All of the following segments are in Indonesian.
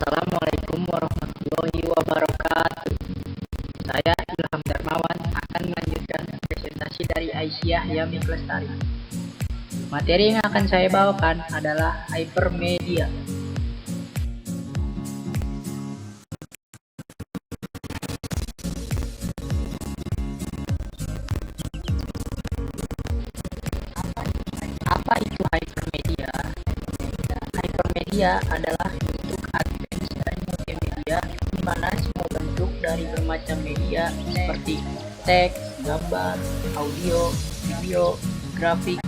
Assalamualaikum warahmatullahi wabarakatuh. Saya Ilham Darmawan akan melanjutkan presentasi dari Aisyah Yami Lestari. Materi yang akan saya bawakan adalah hypermedia. Apa itu hypermedia? Hypermedia adalah bentuk advance dari multimedia di mana semua bentuk dari bermacam media seperti teks, gambar, audio, video, grafik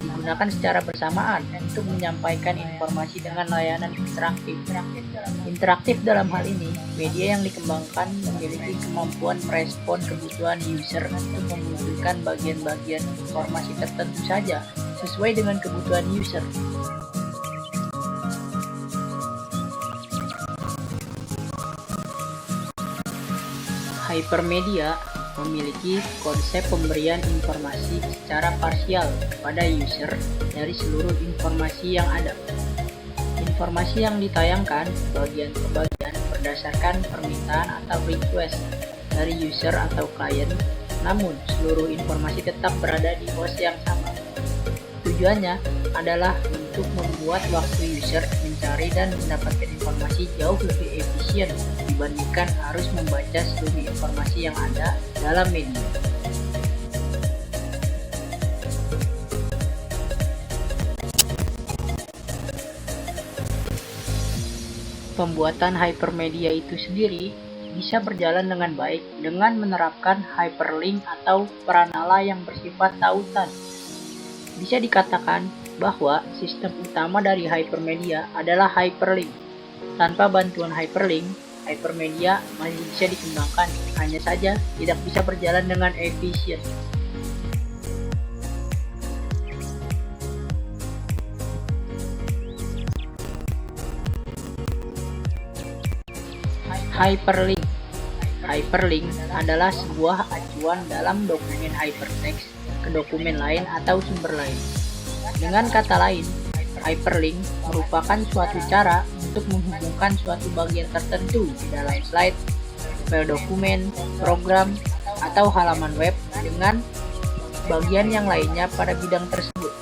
digunakan secara bersamaan untuk menyampaikan informasi dengan layanan interaktif. Interaktif dalam hal ini, media yang dikembangkan memiliki kemampuan merespon kebutuhan user untuk memunculkan bagian-bagian informasi tertentu saja sesuai dengan kebutuhan user. Hypermedia memiliki konsep pemberian informasi secara parsial kepada user dari seluruh informasi yang ada. Informasi yang ditayangkan bagian per bagian berdasarkan permintaan atau request dari user atau klien, namun seluruh informasi tetap berada di host yang sama. Tujuannya adalah untuk membuat waktu user mencari dan mendapatkan informasi jauh lebih efisien dibandingkan harus membaca seluruh informasi yang ada dalam media. Pembuatan hypermedia itu sendiri bisa berjalan dengan baik dengan menerapkan hyperlink atau peranala yang bersifat tautan. Bisa dikatakan bahwa sistem utama dari hypermedia adalah hyperlink. Tanpa bantuan hyperlink, hypermedia masih bisa dikembangkan, hanya saja tidak bisa berjalan dengan efisien. Hyperlink. Hyperlink adalah sebuah acuan dalam dokumen hypertext ke dokumen lain atau sumber lain. Dengan kata lain, hyperlink merupakan suatu cara untuk menghubungkan suatu bagian tertentu di dalam slide, file dokumen, program, atau halaman web dengan bagian yang lainnya pada bidang tersebut.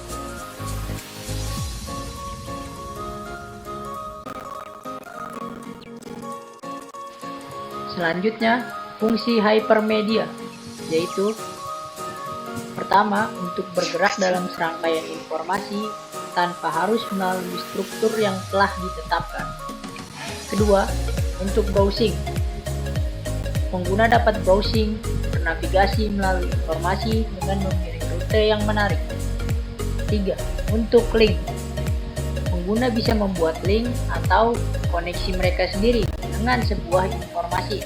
Selanjutnya, fungsi hypermedia, yaitu pertama, untuk bergerak dalam serangkaian informasi tanpa harus melalui struktur yang telah ditetapkan. Kedua, untuk browsing. Pengguna dapat browsing, bernavigasi melalui informasi dengan memilih rute yang menarik. Tiga, untuk link. Pengguna bisa membuat link atau koneksi mereka sendiri dengan sebuah informasi.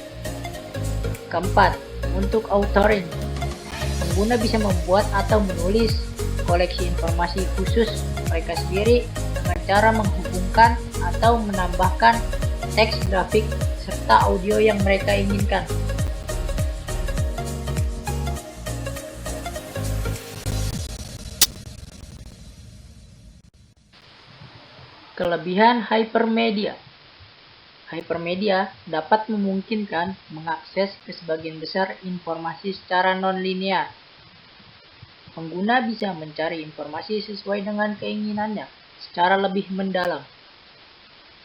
Keempat, untuk authoring. Pengguna bisa membuat atau menulis koleksi informasi khusus mereka sendiri dengan cara menghubungkan atau menambahkan teks, grafik, serta audio yang mereka inginkan. Kelebihan hypermedia. Hypermedia dapat memungkinkan mengakses ke sebagian besar informasi secara non-linear. Pengguna bisa mencari informasi sesuai dengan keinginannya secara lebih mendalam.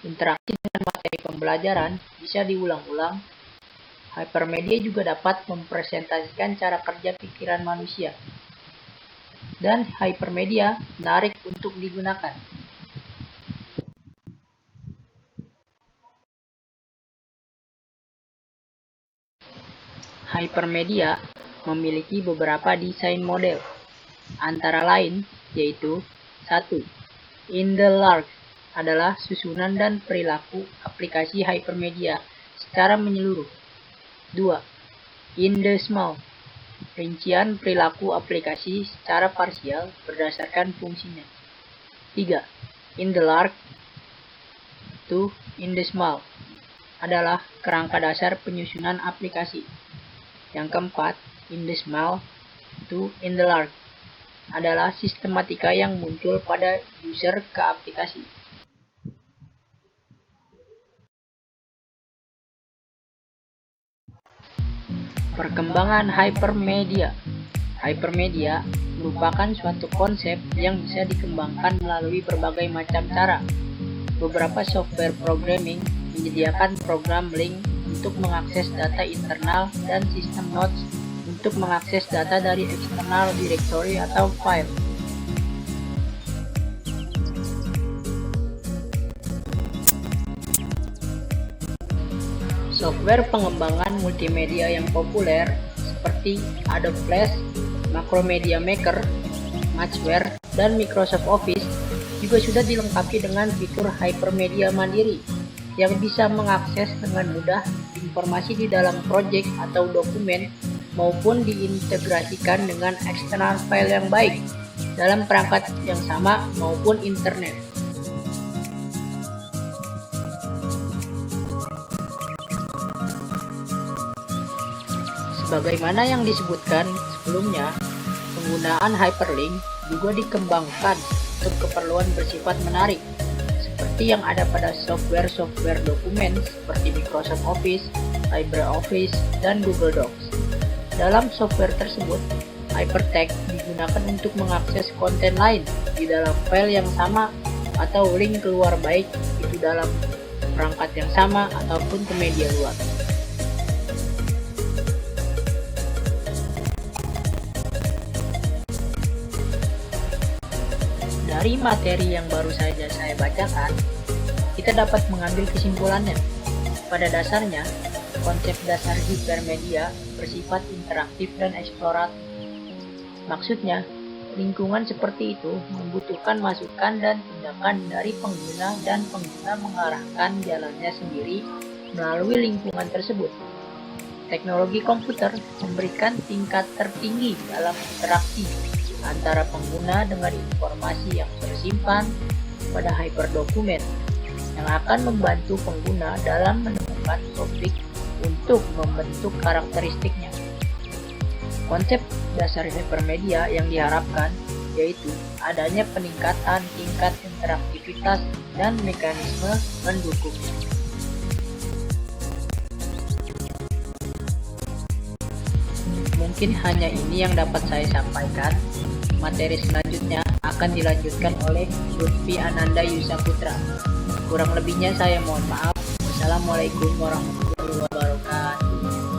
Interaksi dengan materi pembelajaran bisa diulang-ulang. Hypermedia juga dapat mempresentasikan cara kerja pikiran manusia. Dan hypermedia menarik untuk digunakan. Hypermedia memiliki beberapa desain model, antara lain yaitu 1. In the large adalah susunan dan perilaku aplikasi hypermedia secara menyeluruh. 2. In the small, rincian perilaku aplikasi secara parsial berdasarkan fungsinya. 3. In the large to in the small adalah kerangka dasar penyusunan aplikasi. Yang keempat, in the small to in the large adalah sistematika yang muncul pada user ke aplikasi. Perkembangan hypermedia. Hypermedia merupakan suatu konsep yang bisa dikembangkan melalui berbagai macam cara. Beberapa software programming menyediakan program link untuk mengakses data internal dan sistem nodes untuk mengakses data dari eksternal directory atau file. Software pengembangan multimedia yang populer seperti Adobe Flash, Macromedia Maker, Matchware, dan Microsoft Office juga sudah dilengkapi dengan fitur hypermedia mandiri yang bisa mengakses dengan mudah informasi di dalam proyek atau dokumen maupun diintegrasikan dengan eksternal file yang baik dalam perangkat yang sama maupun internet. Sebagaimana yang disebutkan sebelumnya, penggunaan hyperlink juga dikembangkan untuk keperluan bersifat menarik, seperti yang ada pada software-software dokumen seperti Microsoft Office, LibreOffice, dan Google Docs. Dalam software tersebut, hypertext digunakan untuk mengakses konten lain di dalam file yang sama atau link keluar baik itu dalam perangkat yang sama ataupun ke media luar. Dari materi yang baru saja saya bacakan, kita dapat mengambil kesimpulannya. Pada dasarnya, konsep dasar hypermedia bersifat interaktif dan eksploratif. Maksudnya, lingkungan seperti itu membutuhkan masukan dan tindakan dari pengguna dan pengguna mengarahkan jalannya sendiri melalui lingkungan tersebut. Teknologi komputer memberikan tingkat tertinggi dalam interaksi antara pengguna dengan informasi yang tersimpan pada hyperdokumen yang akan membantu pengguna dalam menemukan topik untuk membentuk karakteristiknya. Konsep dasar hypermedia yang diharapkan yaitu adanya peningkatan tingkat interaktivitas dan mekanisme pendukungnya. Mungkin hanya ini yang dapat saya sampaikan. Materi selanjutnya akan dilanjutkan oleh Lutfi Ananda Yusaputra. Kurang lebihnya saya mohon maaf. Wassalamualaikum warahmatullahi wabarakatuh.